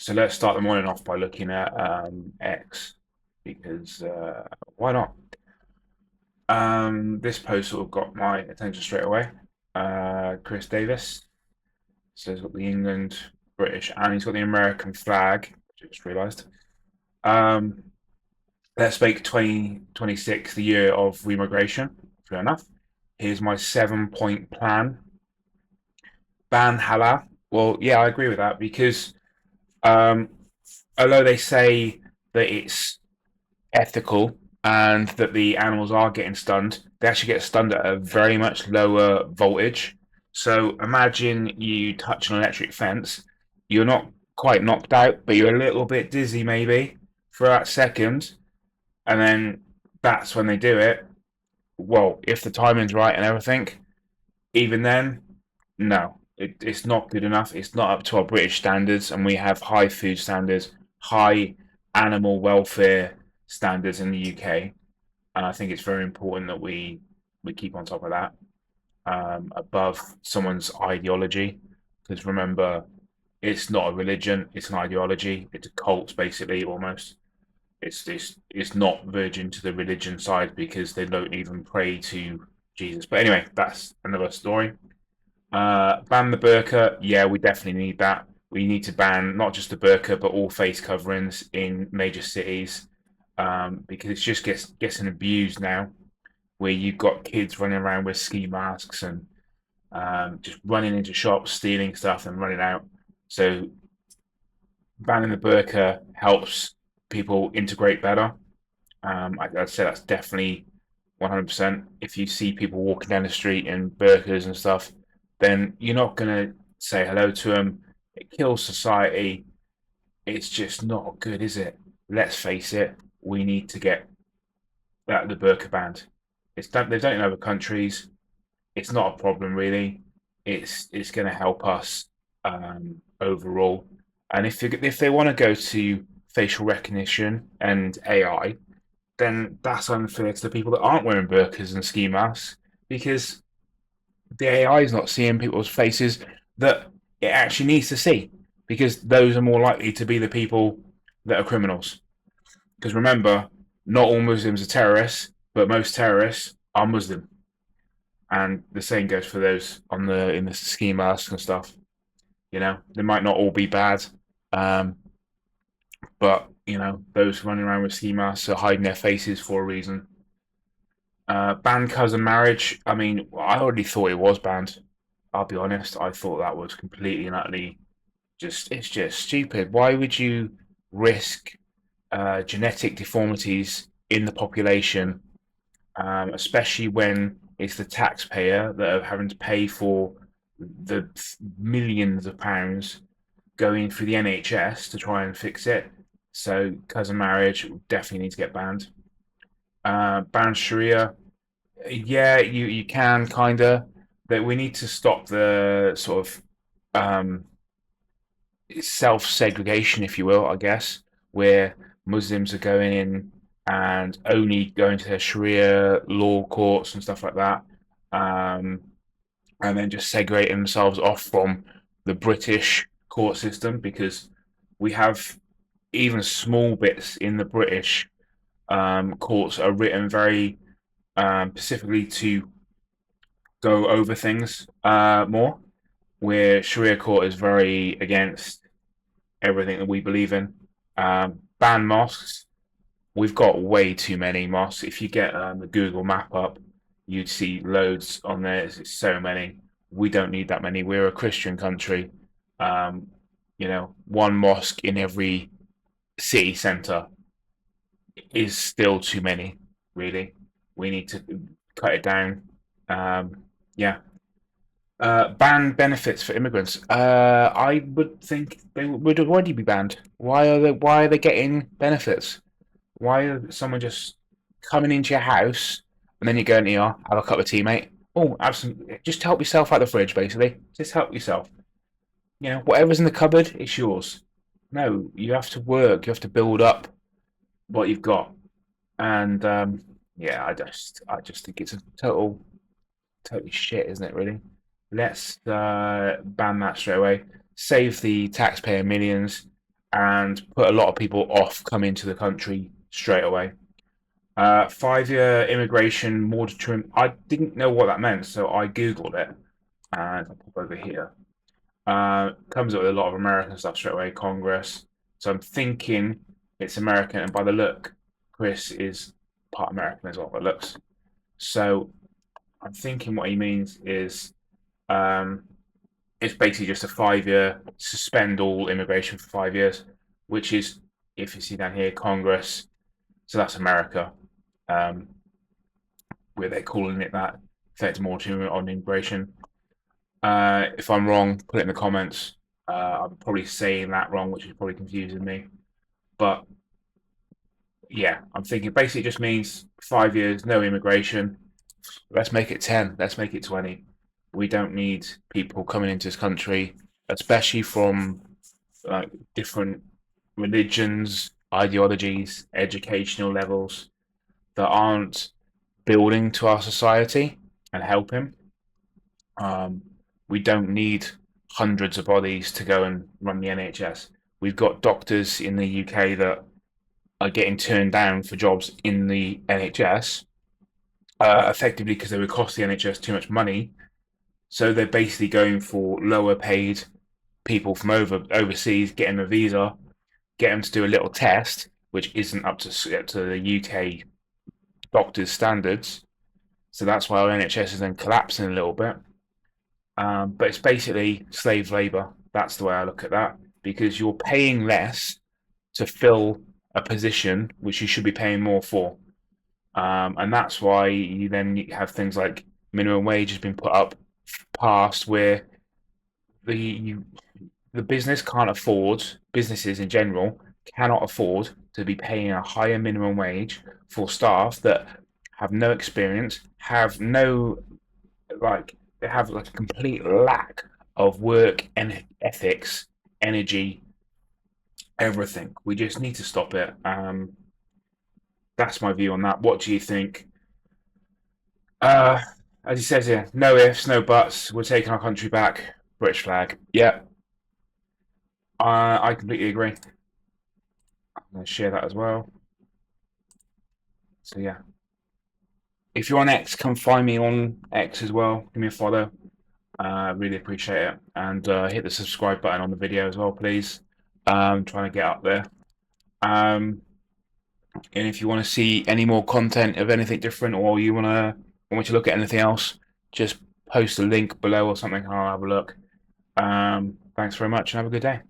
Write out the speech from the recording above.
So let's start the morning off by looking at X because why not? This post sort of got my attention straight away. Chris Davis, so he's got the England, British, and he's got the American flag, which I just realised. Um, let's make 2026 the year of remigration. Fair enough. Here's my 7 point plan. Ban halal. Well, yeah, I agree with that because um, although they say that it's ethical and that the animals are getting stunned, they actually get stunned at a very much lower voltage. So imagine you touch an electric fence, you're not quite knocked out, but you're a little bit dizzy maybe for that second, and then that's when they do it. Well, if the timing's right and everything, even then, no, it's not good enough. It's not up to our British standards, and we have high food standards, high animal welfare standards in the UK, and I think it's very important that we keep on top of that above someone's ideology. Because remember, it's not a religion; it's an ideology. It's a cult, basically, almost. It's not virgin to the religion side because they don't even pray to Jesus. But anyway, that's another story. Ban the burqa. Yeah, we definitely need that. We need to ban not just the burqa but all face coverings in major cities because it just getting abused now. Where you've got kids running around with ski masks and just running into shops, stealing stuff and running out. So banning the burqa helps people integrate better. I'd say that's definitely 100%. If you see people walking down the street in burqas and stuff, then you're not going to say hello to them. It kills society. It's just not good, is it? Let's face it. We need to get the burqa banned. They've done it in other countries. It's not a problem really. It's going to help us overall. And if they want to go to facial recognition and AI, then that's unfair to the people that aren't wearing burqas and ski masks because the AI is not seeing people's faces that it actually needs to see because those are more likely to be the people that are criminals. Because remember, not all Muslims are terrorists, but most terrorists are Muslim, and the same goes for those on the in the ski masks and stuff. You know, they might not all be bad, um, but those running around with ski masks are hiding their faces for a reason. Banned cousin marriage. I mean, I already thought it was banned. I'll be honest. I thought that was completely and utterly it's just stupid. Why would you risk genetic deformities in the population, especially when it's the taxpayer that are having to pay for the millions of pounds going through the NHS to try and fix it? So cousin marriage definitely needs to get banned. Ban Sharia. Yeah, you can kinda. That we need to stop the sort of self segregation, if you will, I guess, where Muslims are going in and only going to their Sharia law courts and stuff like that, um, and then just segregating themselves off from the British court system because we have even small bits in the British courts are written very specifically to go over things more, where Sharia court is very against everything that we believe in. Ban mosques. We've got way too many mosques. If you get the Google map up, you'd see loads on there. It's so many. We don't need that many. We're a Christian country. Um, one mosque in every city centre is still too many, really. We need to cut it down. Yeah. Ban benefits for immigrants. I would think they would already be banned. Why are they getting benefits? Why is someone just coming into your house and then you go into here, have a cup of tea, mate? Oh, have some. Just help yourself out the fridge, basically. Just help yourself. Whatever's in the cupboard, it's yours. No, you have to work. You have to build up what you've got. And yeah, I just think it's a totally shit, isn't it? Really. Let's ban that straight away. Save the taxpayer millions. and put a lot of people off coming to the country straight away. 5-year immigration moratorium. I didn't know what that meant, so I googled it, and I'll pop over here. Comes up with a lot of American stuff straight away. Congress. So I'm thinking it's American, and by the look, Chris is part American as well. By the looks. So I'm thinking what he means is um, it's basically just a 5-year suspend all immigration for 5 years, which is, if you see down here, Congress. So that's America, um, where they're calling it that. Effect moratorium on immigration. If I'm wrong, put it in the comments. I'm probably saying that wrong, which is probably confusing me. But yeah, I'm thinking basically it just means 5 years, no immigration. Let's make it 10. Let's make it 20. We don't need people coming into this country, especially from like different religions, ideologies, educational levels that aren't building to our society and helping. Um, we don't need hundreds of bodies to go and run the NHS. We've got doctors in the UK that are getting turned down for jobs in the NHS, effectively because they would cost the NHS too much money. So they're basically going for lower paid people from overseas, getting a visa, get them to do a little test, which isn't up to the UK doctors' standards. So that's why our NHS is then collapsing a little bit. But it's basically slave labor. That's the way I look at that, because you're paying less to fill a position which you should be paying more for. And that's why you then have things like minimum wage has been put up past where the the businesses in general cannot afford to be paying a higher minimum wage for staff that have no experience, have no like they have like a complete lack of work and ethics, energy, everything. We just need to stop it. That's my view on that. What do you think? Uh, as he says here, no ifs, no buts. We're taking our country back. British flag. Yeah, I completely agree. I'm going to share that as well. So yeah, if you're on X, come find me on X as well. Give me a follow. Really appreciate it, and hit the subscribe button on the video as well, please. Trying to get up there. And if you want to see any more content of anything different, or you want to look at anything else, just post a link below or something, and I'll have a look. Thanks very much, and have a good day.